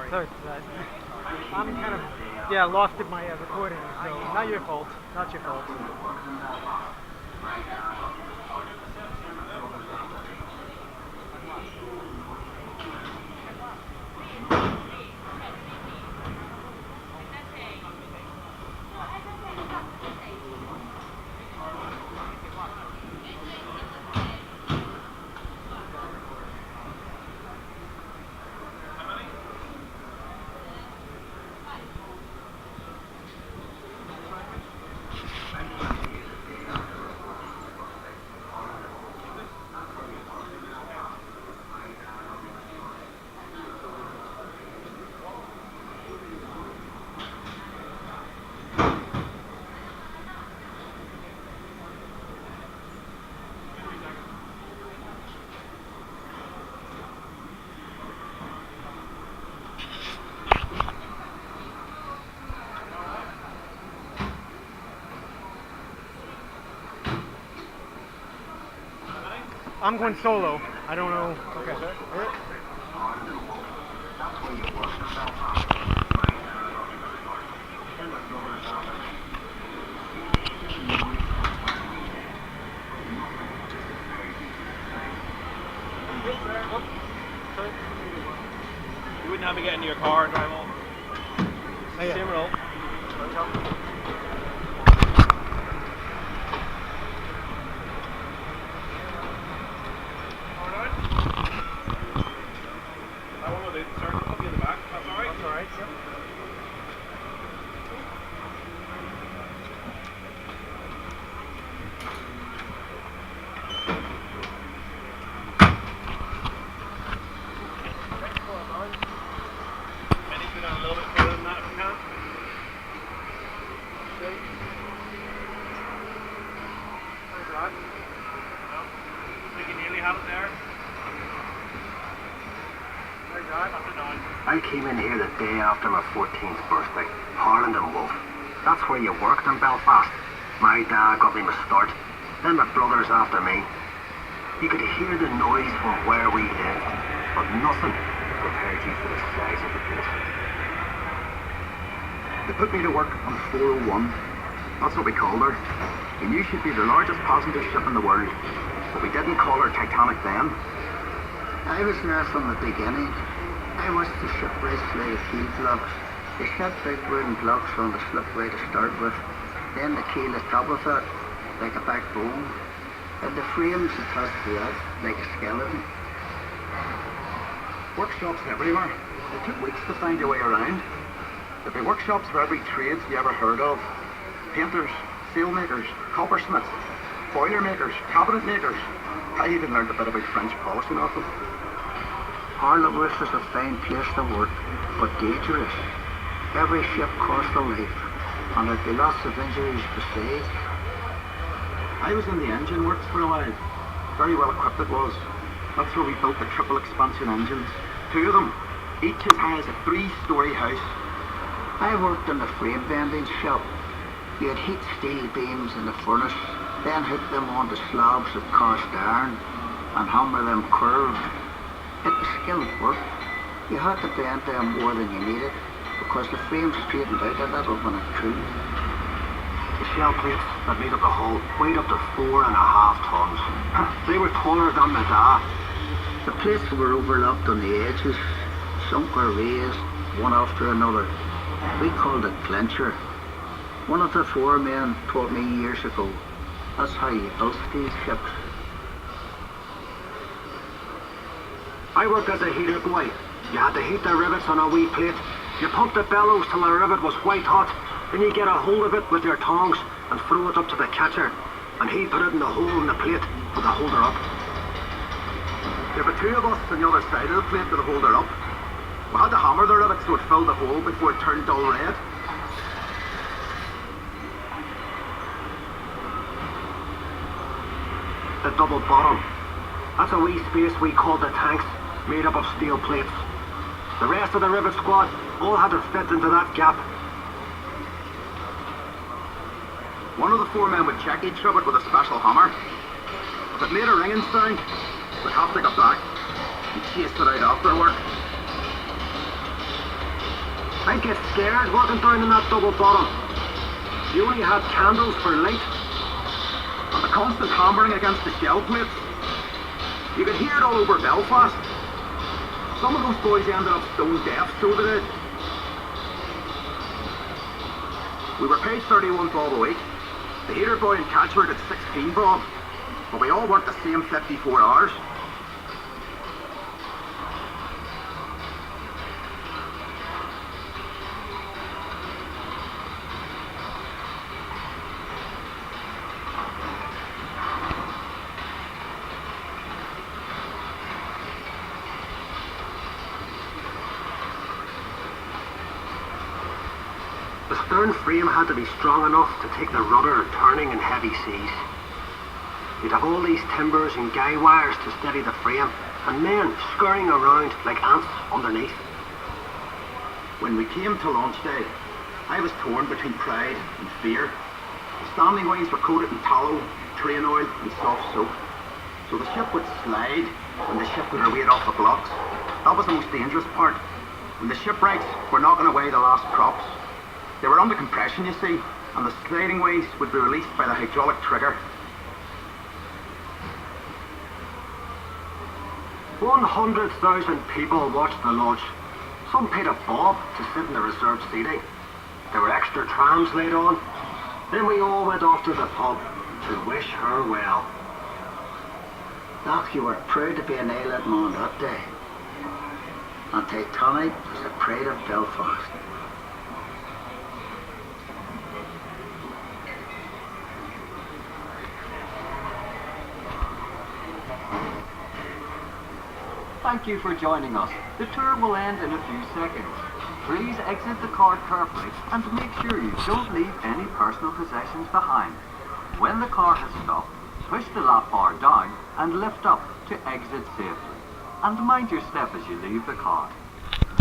Sorry for that. I'm kind of, yeah, lost in my recording, so not your fault. Not your fault. I'm going solo. I don't know. Okay. You wouldn't have me get into your car and drive home. Oh, yeah. Same roll. I came in here the day after my 14th birthday, Harland and Wolf. That's where you worked in Belfast. My dad got me my start, then my brothers after me. You could hear the noise from where we lived, but nothing prepared you for the size of the place. They put me to work on 401. That's what we called her. We knew she'd be the largest passenger ship in the world, but we didn't call her Titanic then. I was there from the beginning. I watched the shipwrights lay the keel blocks. They set big wooden blocks on the slipway to start with, then the keel atop of it, like a backbone, and the frames attached to that, like a skeleton. Workshops everywhere. It took weeks to find your way around. There'd be workshops for every trade you ever heard of. Painters, sailmakers, coppersmiths, boiler makers, cabinet makers. I even learned a bit about French polishing off them. Harland was a fine place to work, but dangerous. Every ship cost a life, and there'd be lots of injuries besides. I was in the engine works for a while. Very well equipped it was. That's where we built the triple expansion engines. 2 of them, each as high as a 3-story house. I worked in the frame bending shop. You'd heat steel beams in the furnace, then hook them onto slabs of cast iron, and hammer them curved. It was skilled work. You had to bend them more than you needed, because the frame straightened out a little when it cooled. The shell plates that made up the hull weighed up to 4.5 tons. They were taller than the da. The plates were overlapped on the edges. Some were raised, one after another. We called it clincher. One of the foremen taught me years ago. That's how you built steel ships. I worked as a heater boy. You had to heat the rivets on a wee plate. You pumped the bellows till the rivet was white hot. Then you get a hold of it with your tongs and throw it up to the catcher. And he'd put it in the hole in the plate with the holder up. There were 2 of us on the other side of the plate with the holder up. We had to hammer the rivet so it filled the hole before it turned dull red. The double bottom. That's a wee space we called the tanks, made up of steel plates. The rest of the rivet squad all had to fit into that gap. One of the foremen would check each rivet with a special hammer. If it made a ringing sound, we'd have to go back and chase it out after work. I'd get scared walking down in that double bottom. You only had candles for light. And the constant hammering against the shell plates. You could hear it all over Belfast. Some of those boys ended up stone deaf, so they did. We were paid 31 bob a week. The heater boy in Catchword at 16 bob. But we all worked the same 54 hours. The stern frame had to be strong enough to take the rudder turning in heavy seas. You'd have all these timbers and guy wires to steady the frame, and men scurrying around like ants underneath. When we came to launch day, I was torn between pride and fear. The standing wings were coated in tallow, train oil and soft soap. So the ship would slide when the ship would weight off the blocks. That was the most dangerous part. When the shipwrights were knocking away the last props. They were under compression, you see, and the sliding wings would be released by the hydraulic trigger. 100,000 people watched the launch. Some paid a bob to sit in the reserved seating. There were extra trams laid on. Then we all went off to the pub to wish her well. Doc, you were proud to be an island man that day. And Titanic was the pride of Belfast. Thank you for joining us. The tour will end in a few seconds. Please exit the car carefully and make sure you don't leave any personal possessions behind. When the car has stopped, push the lap bar down and lift up to exit safely. And mind your step as you leave the car.